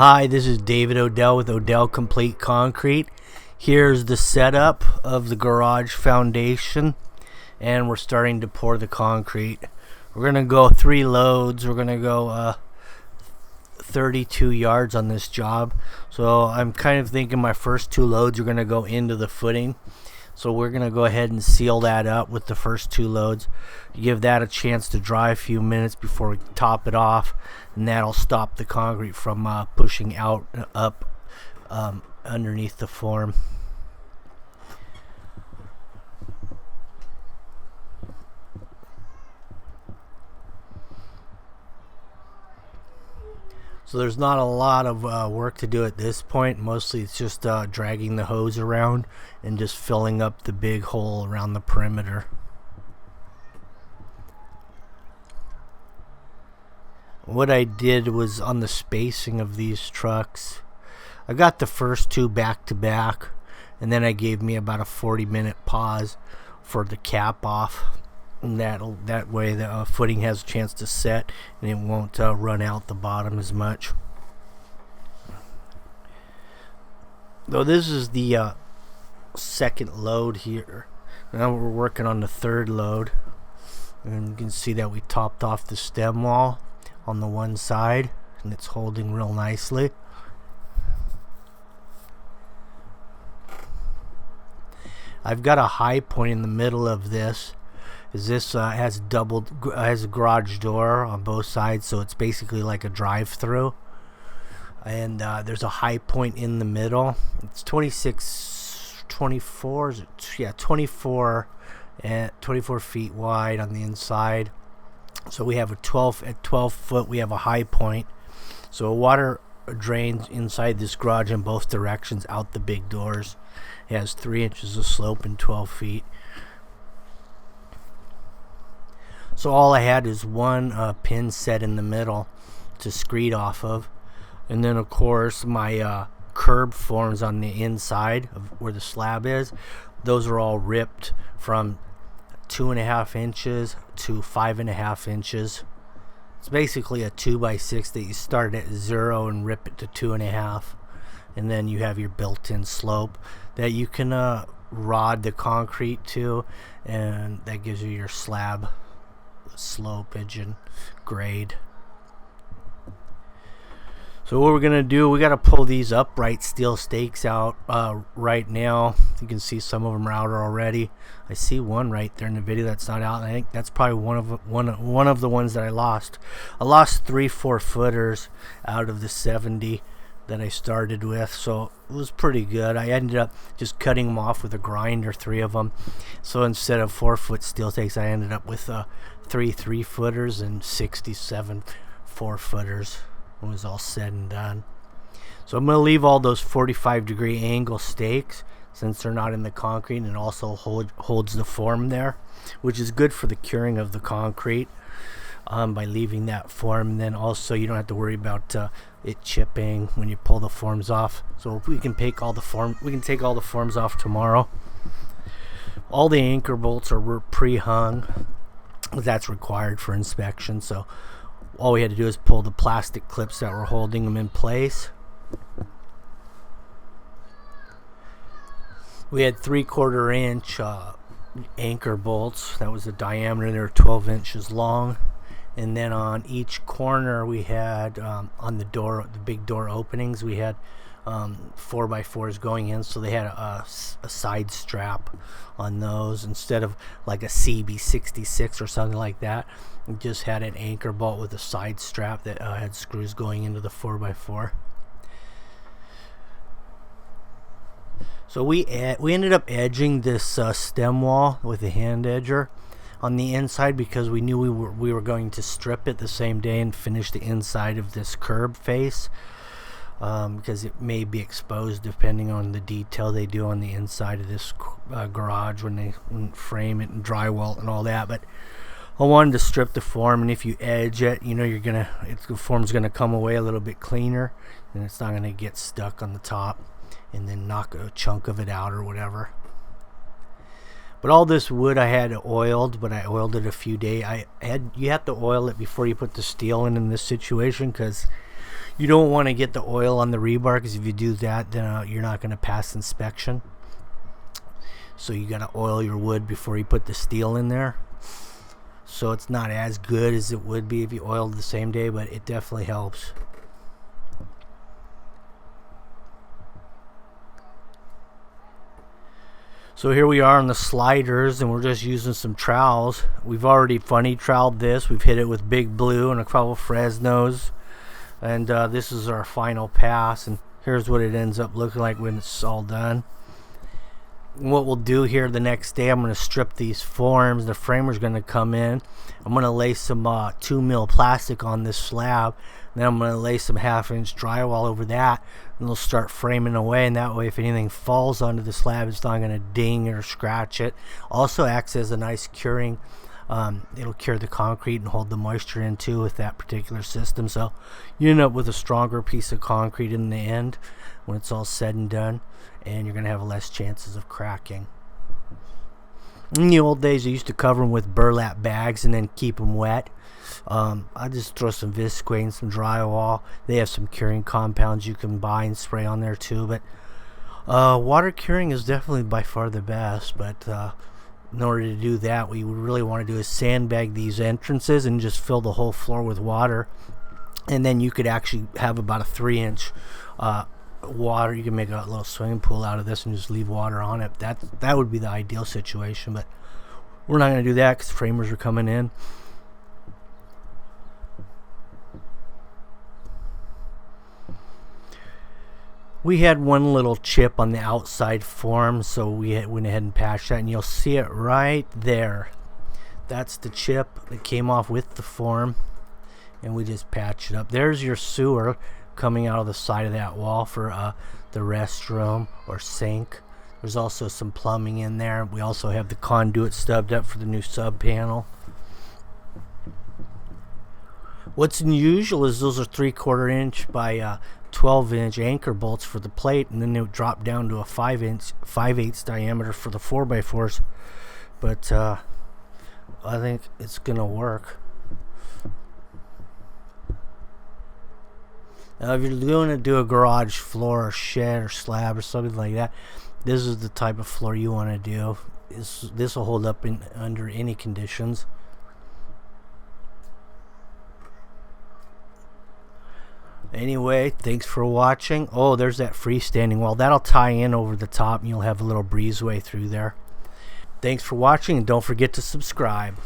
Hi, this is David Odell with Odell Complete Concrete. Here's the setup of the garage foundation, and we're starting to pour the concrete. We're going to go 3 loads. We're going to go 32 yards on this job. So I'm kind of thinking my first 2 loads are going to go into the footing. So we're going to go ahead and seal that up with the first 2 loads. Give that a chance to dry a few minutes before we top it off. And that'll stop the concrete from pushing out up underneath the form. So there's not a lot of work to do at this point. Mostly it's just dragging the hose around and just filling up the big hole around the perimeter. What I did was on the spacing of these trucks, I got the first 2 back to back, and then I gave me about a 40-minute pause for the cap off. And that way the footing has a chance to set and it won't run out the bottom as much. Though this is the second load here. Now we're working on the 3rd load, and you can see that we topped off the stem wall on the one side, and it's holding real nicely. I've got a high point in the middle of this. This has a garage door on both sides, so it's basically like a drive-through. And there's a high point in the middle. It's 24 and 24 feet wide on the inside. So we have at 12 foot we have a high point. So water drains inside this garage in both directions out the big doors. It has 3 inches of slope and 12 feet. So all I had is one pin set in the middle to screed off of. And then of course my curb forms on the inside of where the slab is. Those are all ripped from 2.5 inches to 5.5 inches. It's basically a 2x6 that you start at 0 and rip it to 2.5. And then you have your built-in slope that you can rod the concrete to, and that gives you your slab slopage and grade. So what we're gonna do, we gotta pull these upright steel stakes out right now. You can see some of them are out already. I see one right there in the video that's not out. I think that's probably one of the ones that I lost. I lost 3 4-footers out of the 70 that I started with, so it was pretty good. I ended up just cutting them off with a grinder, 3 of them. So instead of 4-foot steel stakes, I ended up with 3 3-footers and 67 4-footers. It was all said and done. So I'm going to leave all those 45-degree angle stakes since they're not in the concrete, and it also holds the form there, which is good for the curing of the concrete by leaving that form. And then also you don't have to worry about it chipping when you pull the forms off. So we can take all the forms off tomorrow. All the anchor bolts are pre-hung. That's required for inspection. So all we had to do is pull the plastic clips that were holding them in place. We had 3/4 inch anchor bolts. That was the diameter. They were 12 inches long. And then on each corner we had on the door, the big door openings, we had 4x4s going in, so they had a side strap on those instead of like a CB66 or something like that. We just had an anchor bolt with a side strap that had screws going into the 4x4. So we ended up edging this stem wall with a hand edger on the inside because we knew we were going to strip it the same day and finish the inside of this curb face. Because it may be exposed depending on the detail they do on the inside of this garage when they frame it and drywall it and all that. But I wanted to strip the form, and if you edge it, you know the form's gonna come away a little bit cleaner, and it's not gonna get stuck on the top and then knock a chunk of it out or whatever. But all this wood I had oiled, but I oiled it a few days. You have to oil it before you put the steel in this situation, because You don't want to get the oil on the rebar, because if you do that, then you're not going to pass inspection. So you got to oil your wood before you put the steel in there. So it's not as good as it would be if you oiled the same day, but it definitely helps. So here we are on the sliders, and we're just using some trowels. We've already funny troweled this. We've hit it with Big Blue and a couple Fresnos. And this is our final pass, and here's what it ends up looking like when it's all done. What we'll do here the next day, I'm going to strip these forms. The framer's going to come in. I'm going to lay some 2 mil plastic on this slab. Then I'm going to lay some 1/2 inch drywall over that, and they'll start framing away, and that way if anything falls onto the slab, it's not going to ding or scratch it. Also acts as a nice curing. It'll cure the concrete and hold the moisture in too with that particular system. So you end up with a stronger piece of concrete in the end when it's all said and done, and you're going to have less chances of cracking. In the old days, I used to cover them with burlap bags and then keep them wet. I just throw some Visqueen and some drywall. They have some curing compounds you can buy and spray on there too, but water curing is definitely by far the best. But in order to do that, what you would really want to do is sandbag these entrances and just fill the whole floor with water, and then you could actually have about a 3-inch water. You can make a little swimming pool out of this and just leave water on it. That would be the ideal situation, but we're not going to do that because framers are coming in. We had one little chip on the outside form, so we went ahead and patched that, and you'll see it right there. That's the chip that came off with the form, and we just patched it up. There's your sewer coming out of the side of that wall for the restroom or sink. There's also some plumbing in there. We also have the conduit stubbed up for the new sub panel. What's unusual is those are 3/4 inch by 12-inch anchor bolts for the plate, and then they would drop down to a 5/8 diameter for the 4x4s. But I think it's gonna work. Now, if you're going to do a garage floor or shed or slab or something like that, this is the type of floor you want to do. This will hold up under any conditions. Anyway, thanks for watching. Oh, there's that freestanding wall. That'll tie in over the top, and you'll have a little breezeway through there. Thanks for watching, and don't forget to subscribe.